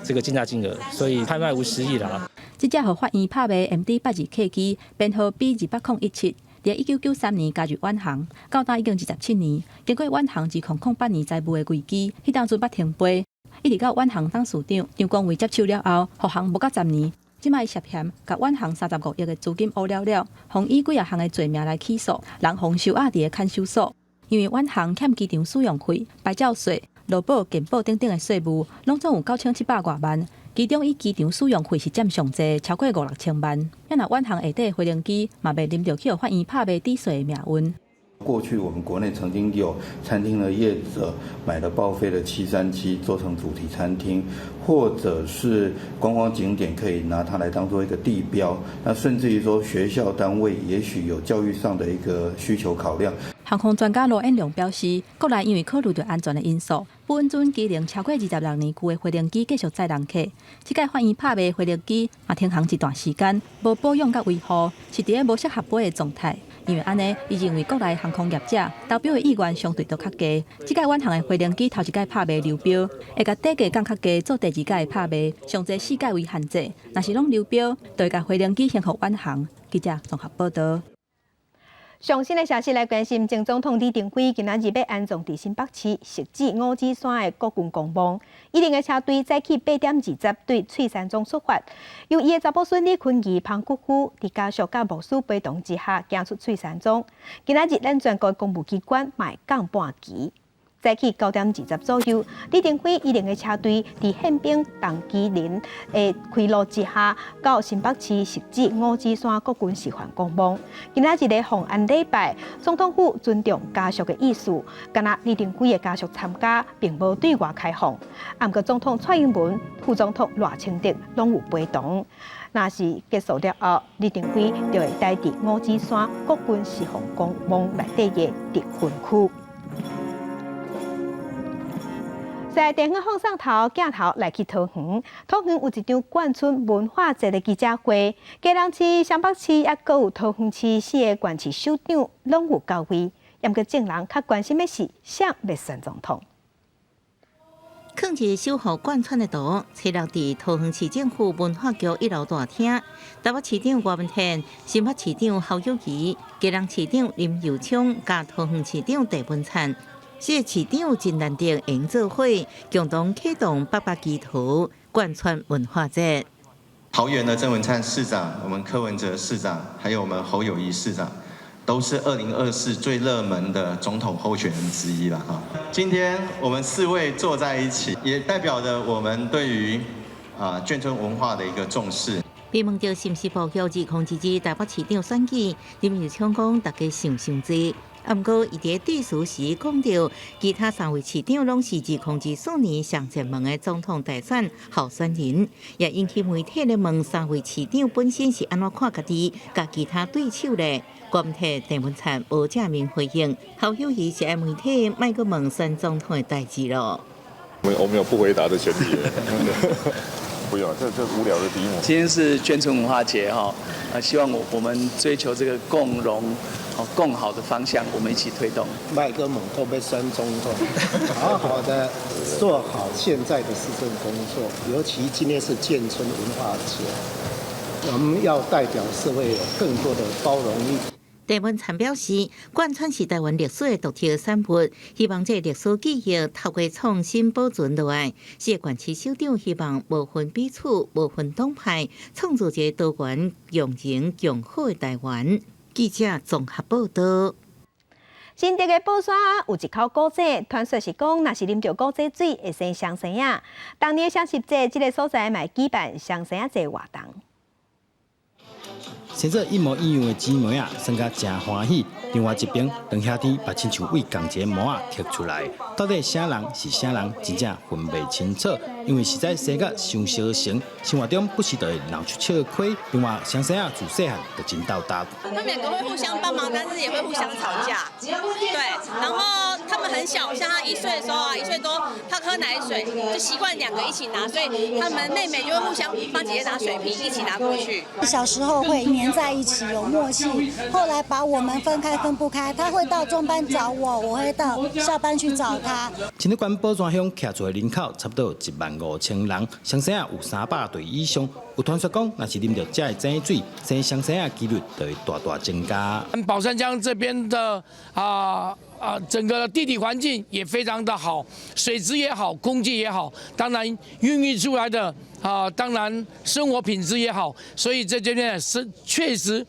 这个竞价金额，所以拍卖无实益啦。这架互法院拍卖 MD-82 客机编号 B2807，在1993年加入远航，到今已经27年。经过远航自2008年财务的危机，迄当初捌停飞，一直到远航董事长张光伟接手了后，复航无到10年。即卖涉嫌甲远航35亿的资金污了，互以几啊项的罪名来起诉，人红收押伫的看守所。因为远航欠机场使用费、牌照税、劳保、健保等等的税务，拢总有9700多万。其中以机场使用费是占上济，超过5、6千万。也若远航下底的飞行机，嘛袂啉着去互法院拍卖抵税的命运。过去我们国内曾经有餐厅的业者买了报废的737做成主题餐厅，或者是观光景点可以拿它来当做一个地标，那甚至于说学校单位也许有教育上的一个需求考量。航空专家罗彦良表示，国内因为考虑到安全的因素，不允准机龄超过26年旧的飞行机继续载人客。这届法院拍卖飞行机嘛停航一段时间，无保养甲维护，是伫个无适合飞的状态。因为安尼，伊认为国内航空业者投标的意愿相对都较低。即届远航的飞龙机头一届拍卖流标，会甲底价降较低，做第二届的拍卖，上侪4届为限制。若是拢流标，就会甲飞龙机先互远航。记者综合报道。上新的消息来关心，前总统李登辉今仔日要安葬伫新北市汐止五指山的国军公墓。伊领的车队早起8点20对翠山庄出发，由伊的查某孙李坤义、庞国夫伫家属甲牧师陪同之下，行出翠山庄。今仔日咱全国公务机关卖降半旗。早起9点20左右，李登辉伊领的车队伫宪兵党基林的开路之下，到新北市汐止五指山国军示范公墓。今仔日的奉安礼拜，总统府尊重家属的意思，敢若李登辉的家属参加，并无对外开放。不过总统蔡英文、副总统赖清德拢有陪同。若是结束了后，李登辉就会带伫五指山国军示范公墓内底的特训区。在地方放上头镜头来去桃园，桃园有一场贯村文化节的记者会，嘉南市、双北市也阁有桃园市4个县市首长拢有到位。不过众人较关心的是谁要选总统。抗日守护贯穿的图，撮落伫桃园市政府文化局1楼大厅。台北市长郭文天、新北市长侯友宜、嘉南市长林佑昌，甲桃园市长郑文灿。市市长真难得营造会共同启动800基图贯穿文化节。桃园的郑文灿市长、我们柯文哲市长，还有我们侯友宜市长，都是2024最热门的总统候选人之一了哈。今天我们4位坐在一起，也代表着我们对于眷村文化的一个重视。被问到是毋是报销2022台北市长选举，林佑昌讲大家想伤济。不过，伊伫致辞时讲到，其他3位市长拢是2024年上热门的总统大选候选人，也引起媒体咧问3位市长本身是安怎看家己，甲其他对手咧。国民党郑文灿无正面回应，侯友宜是爱媒体莫阁问选总统的代志咯。我们有不回答的权利。不用，这无聊的题目。今天是眷村文化节哈，希望我们追求这个共荣、共好的方向，我们一起推动。麦克蒙都被选总统，好好的做好现在的市政工作，尤其今天是眷村文化节，我们要代表社会有更多的包容力。郑文灿表示，贯穿是台湾历史的独特产物，希望这历史记忆透过创新保存落来。市县市首长希望无分彼此、无分党派，创造一个多元、共荣、共好的台湾。记者综合报道。新竹的宝山有一口古井，传说是讲，若是啉着古井水会生双生仔。当年双十节，这个所在嘛举办双生仔节活动。生做一模一样的姊妹啊，算甲真欢喜。另外一边，两兄弟把亲像为共一个模啊摕出来，到底啥人是啥人，真正分不清楚。因为实在生甲相相像，生活中不时就会闹出笑亏。另外，双生啊自细汉就真斗搭。他们2个会互相帮忙，但是也会互相吵架。对，然后他们很小，像他1岁的时候啊，1岁多，他喝奶水就习惯2个一起拿，所以他们妹妹就会互相帮姐姐拿水瓶，一起拿过去。小时候会黏在一起，有默契。后来把我们分开，分不开。他会到中班找我，我会到下班去找他。新竹县宝山乡徛住的人口差不多有15000人，双生啊有300对以上。有传说讲，若是啉到这的井水，生双生啊几率就会大大增加。宝山乡这边的整个地理环境也非常的好，水质也好，空气也好，当然孕育出来的当然生活品质也好，所以在这边是确实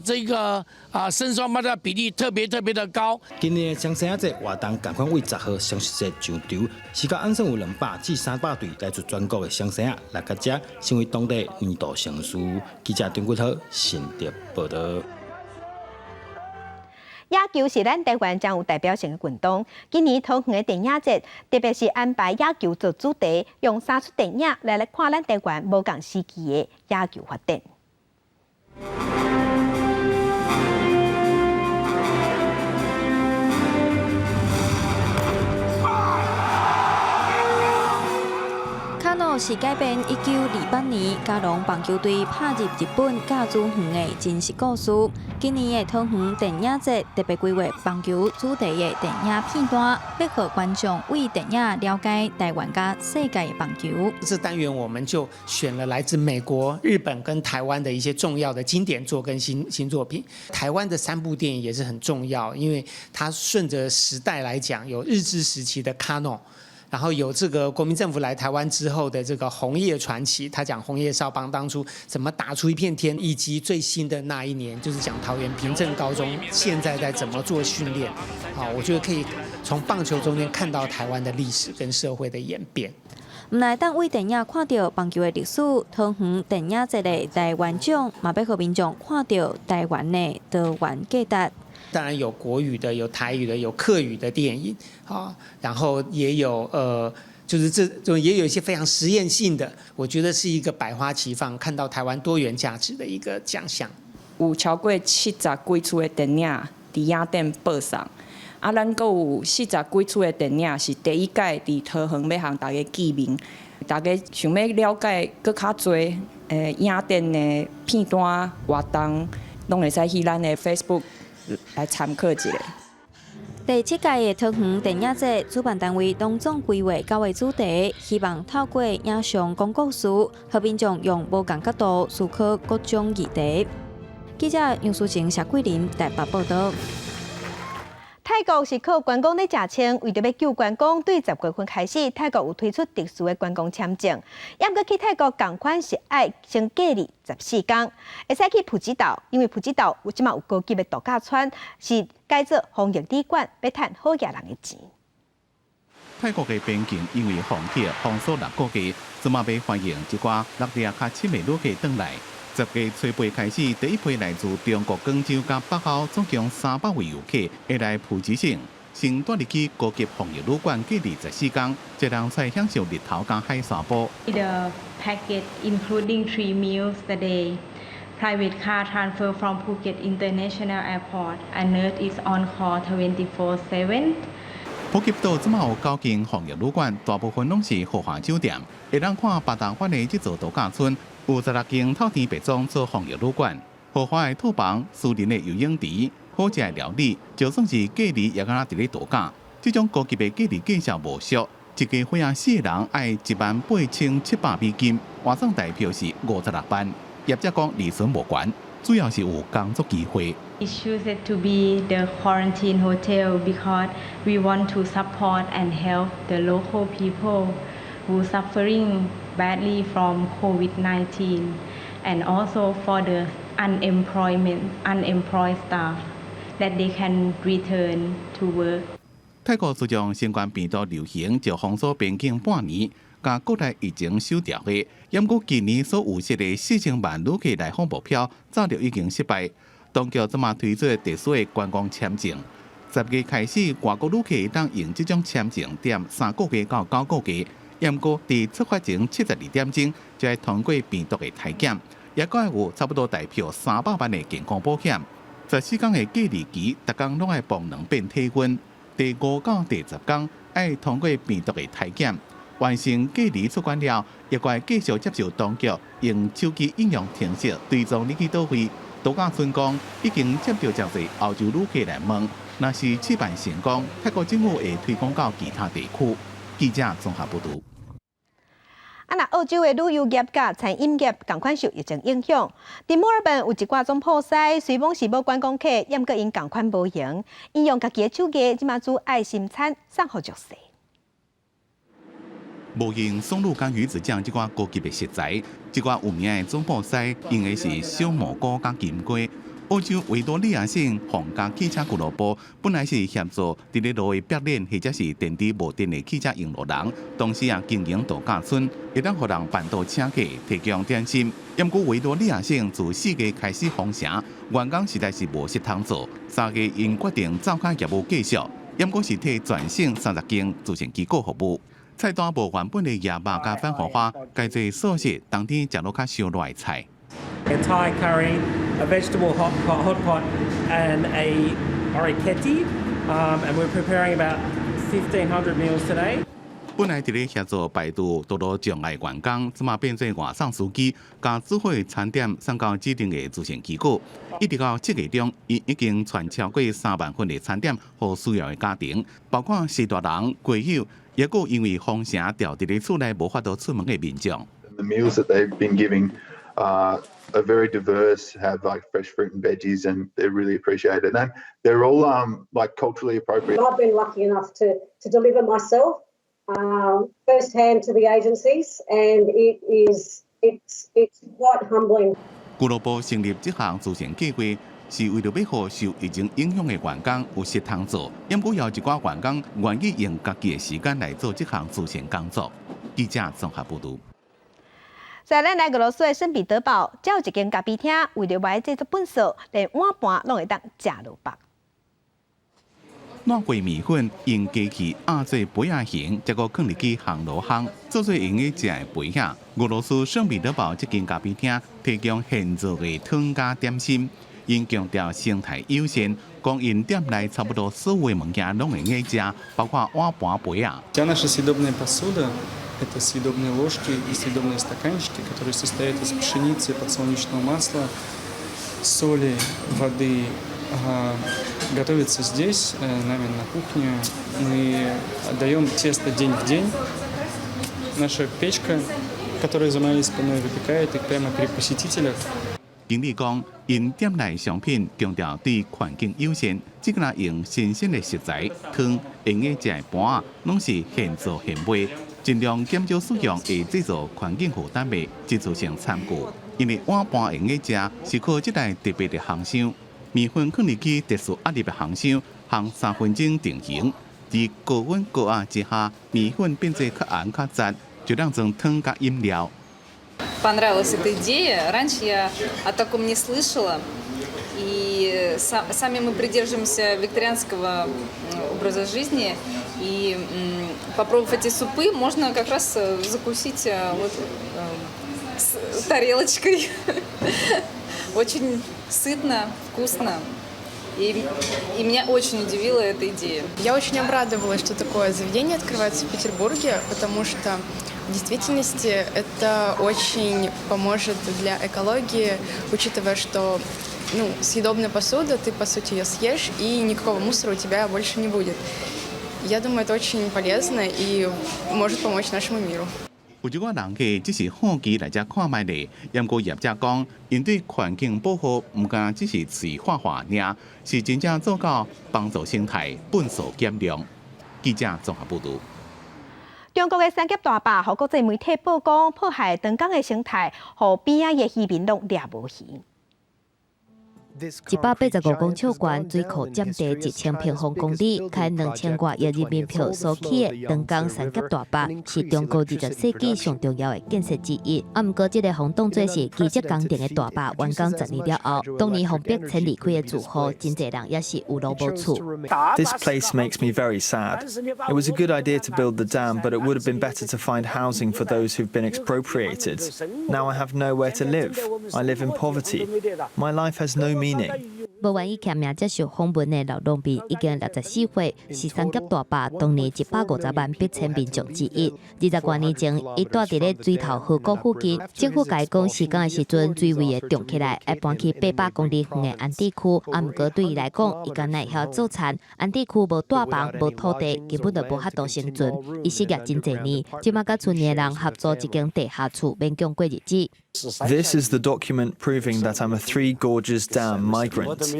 这个生双胞胎比例特别的高。今年的双生仔节活动赶快为10号双十节上场，时间按算有200至300对来自全国的双生仔来到这，成为当地年度盛事。记者张国涛新竹报道。野球是咱台湾将有代表性的运动。今年桃园的电影节，特别是安排野球做主题，用3出电影来看咱台湾无共时期的野球发展。是改编1928年嘉农棒球队打入日本甲子园的真实故事。今年的桃园电影节特别规划棒球主题的电影片段，要让观众为电影了解台湾甲世界的棒球。这单元我们就选了来自美国、日本跟台湾的一些重要的经典作跟新作品。台湾的3部电影也是很重要，因为它顺着时代来讲，有日治时期的卡诺。然后有这个国民政府来台湾之后的这个红叶传奇，他讲红叶少帮当初怎么打出一片天，以及最新的那一年就是讲桃园平镇高中现在在怎么做训练。好，我觉得可以从棒球中间看到台湾的历史跟社会的演变。唔来当为电影看到棒球的历史，桃园电影节的台湾奖，嘛要让民众看到台湾的多元价值。当然有国语的，有台语的，有客语的电影啊，然后也有就是这种也有一些非常实验性的，我觉得是一个百花齐放，看到台湾多元价值的一个奖项。有超过70几出的电影伫影展报上，啊，咱阁有40几出的电影是第一届伫桃园要向大家见面，大家想要了解搁较多影展的片段活动，拢会使去咱的 Facebook。来参考一下。第7届的桃园电影节主办单位拢总规划9个主题，希望透过影像讲故事，让民众用无同角度思考各种议题。记者杨淑晴、谢桂林台北报道。泰国是靠观光在食青，为着要救观光，对10月份开始，泰国有推出特殊的观光签证。要过去泰国同款是爱先隔离14天，会使去普吉岛，因为普吉岛即马有高级的度假村，是改做防疫旅馆，要赚好野人的钱。泰国的边境因为防疫封锁6个月，即马要欢迎一寡6日较深的旅客返来。10月初8开始，第一批来自中国广州甲北澳总共300位游客会来普吉省，先住入去高级防疫旅馆隔离14天，才能才享受日头甲海沙坡。The package including 3 meals a day, private car transfer from Phuket International Airport, and nurse is on call 24/7. 普吉岛即马有9间防疫旅馆，大部分拢是豪华酒店，会当看八达湾的这座度假村。有16间透天白装做防疫旅馆，豪华的套房、私人的游泳池、好食的料理，就算是隔离也敢若伫咧度假。这种高级的隔离介绍无俗，一家伙仔4个人要18700美金，换算台票是56万。业者讲利润无悬，主要是有工作机会。We choose it to be the quarantine hotel because we want to support and help the local people who suffering badly from COVID-19, and also for the unemployed staff that they can return to work. 泰国自从新冠病毒流行就封锁边境半年，甲国内疫情收调回，不过今年所预设的4000万旅客来访目标，早就已经失败。当局即马推出特殊的观光签证，10月开始，外国旅客当用这种签证点3个月到9个月。不过，伫出发前72点钟就要通过病毒的体检，也搁有差不多代表300万的健康保险。14天的隔离期，逐天拢要帮2遍体温，第5到第10天要通过病毒的体检。完成隔离出关了，也该继续接受当局用手机应用程式追踪你去倒位。度假村讲已经接到真侪欧洲旅客来问，若是举办成功，泰国政府会推广到其他地区。记者综合报道。那澳洲的旅游业甲餐饮业同款受疫情影响，伫墨尔本有一寡种破西，虽讲是无观光客，也过因同款无闲，应用家己的手艺，即马煮爱心餐送互弱势。无用松露干鱼子酱这款高级的食材，这款有名的中破西用的是小蘑菇加金龟。澳洲维多利亚省皇家汽车俱乐部本来是协助伫咧路的表练或者是电池无电的汽车用路人，同时也经营度假村，会当互人办到请客，提供点心。不过维多利亚省自4月开始封城，员工实在是无事通做，3月因决定召开业务继续，不过是替全省30间自成机构服务。菜单无原本的椰肉加番荷花，加做素食，当天食落较烧热的菜。A Thai curry, a vegetable hot pot, and a oriketi. And we're preparing about 1,500 meals today. 本来伫咧协助排除道路障碍员工，即马变做外送司机，将智慧餐点送到指定的自选机构。一直到7月中，伊已经传超过3万份的餐点予需要的家庭，包括四大人、贵友，也有因为封城掉伫咧厝内无法度出门的民众。The meals that they've been giving are very diverse, have like fresh fruit and veggies, and they're really appreciated. And they're all like culturally appropriate. I've been lucky enough to deliver myself firsthand to the agencies, and it's quite humbling. 俱乐部成立这项自选计划，是为了要让受疫情影响的员工有事通做，也有一寡员工愿意用家己的时间来做这项自选工作。记者综合报道。在咱来俄罗斯的圣彼得堡，只有一间咖啡厅，为了要制作本色，连碗盘拢会当食落腹。烂过米粉用机器压做杯仔形，再搁放入去烘炉烘，做做用的食的杯仔。俄罗斯圣彼得堡这间咖啡厅提供现做的汤加点心，因强调生态优先，讲因店内差不多所有的物件拢会用食，包括碗盘杯仔。Это съедобные ложки и съедобные стаканчики, которые состоят из пшеницы, подсолнечного масла, соли, воды. Готовится здесь, нами на кухне. Мы отдаем тесто день в день. Наша печка, которая за моей спиной, выпекает их прямо при посетителях. 经理讲，因店内商品强调对环境友善，只敢用新鲜的食材、汤、用的食的盘仔，拢是现做现卖。尽量减少使用会制造环境负担的一次性餐具，因为碗盘用的食是靠这台特别的烘箱，面粉放入去特殊压力的烘箱，烘3分钟定型。在高温高压之下，面粉变做较红较杂，就当成汤加饮料。Понравилась эта идея. Раньше я о таком не слышала. И сами мы придерживаемся викторианского образа жизни. И попробовав эти супы, можно как раз закусить вот с тарелочкой. Очень сытно, вкусно. И меня очень удивила эта идея. Я очень обрадовалась, что такое заведение открывается в Петербурге, потому что в действительности это очень поможет для экологии, учитывая, что съедобная посуда, ты по сути ее съешь, и никакого мусора у тебя больше не будет. Я думаю, это очень полезно и может помочь нашему миру. 有一寡人客只是好奇来遮看卖的，不过业者讲，因对环境保护唔单只是嘴画画尔，是真正做到帮助生态本素减量。记者综合报道。中国的三峡大坝，互国际媒体曝光破坏长江的生态，互边仔的渔民拢掠无鱼。185公尺宽，水库占地1000平方公里，开2000多亿人民币所起的长江三峡大坝，是中国20世纪上重要的建设之一。不过，这个洪当作是奇迹工程的大坝完工10年了后，当年洪逼迁离开的住户，真侪人也是有路无厝。This place makes me very sad. It was a good idea to build the dam, but it would have been better to find housing for those who've been expropriated. Now I have nowhere to live. I live in poverty. My life has no meaning. 无愿意签名接受访问的劳动民已经64岁，是三峡大坝当年150万逼迁民众之一。20多年前，伊住伫咧水头河谷附近，政府甲伊讲施工的时阵，水位会涨起来，要搬去800公里远的安地区。不过对伊来讲，伊敢若会晓做田，安地区无大房、无土地，根本就无法度生存。伊失业真侪年，即马甲村里的人合作一间地下厝，勉强过日子。This is the document proving that I'm a Three Gorges Dam migrant.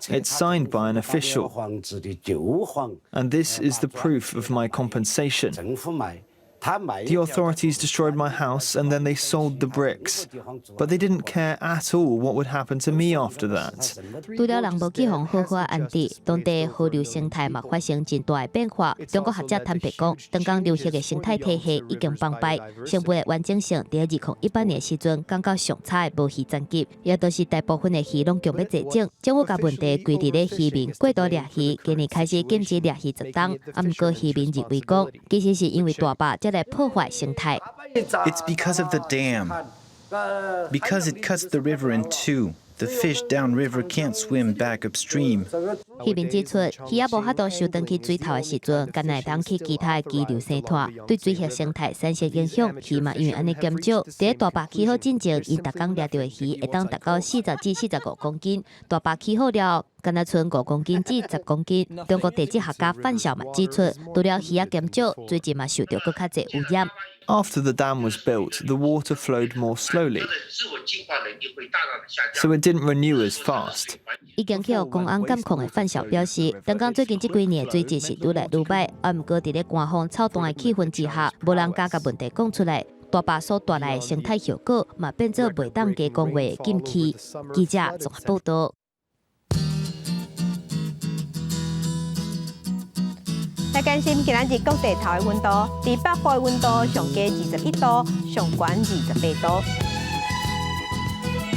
It's signed by an official. And this is the proof of my compensation. The authorities destroyed my house and then they sold the bricks. But they didn't care at all what would happen to me after that. 除了人无去互好好安置，当地河流生态嘛发生真大的变化。中国学者坦白讲，长江流域的生态体系已经崩败，成本的完整性伫2018年时阵降到上差的无鱼战级，也都是大部分的鱼拢强要绝种。政府甲问题归伫咧渔民过度掠鱼，今年开始禁止掠鱼1档。不过渔民认为讲，其实是因为大坝才来破坏生态。 It's because of the dam. Because it cuts the river in two. The fish downriver can't swim back upstream. 渔民指出，鱼仔无法度游转去水头的时阵，敢若当去其他的支流生态，对水域生态产生影响。鱼嘛因为安尼减少，伫大坝起好之前，因逐工掠到的鱼会当达到40至45公斤。大坝起好了，敢若剩5公斤至10公斤。中国地质学家范晓嘛指出，除了鱼仔减少，最近嘛受到更较侪污染。After the dam was built, the water flowed more slowly, so it didn't renew as fast. 已经去予公安监控的范晓表示，东港最近这几年水质是愈来愈歹，不过伫咧官方操动的气氛之下，无人敢甲问题讲出来。大坝所带来的生态效果，嘛变做袂当加讲话的禁区。记者综合报道。来关心今仔日各地头的温度，伫北部的温度上加21度，上悬28度；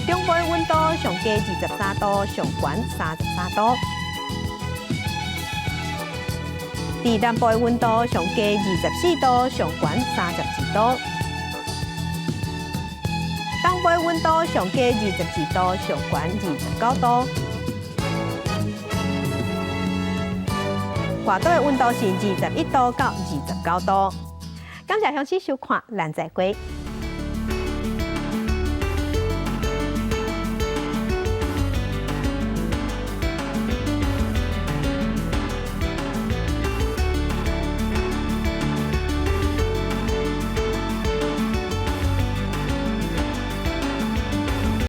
中部的温度上加23度，上悬33度；伫南部的温度上加24度，上悬32度；东部的温度上加22度，上悬29度。外岛的温度是21度到29度。感谢乡亲收看，咱再会。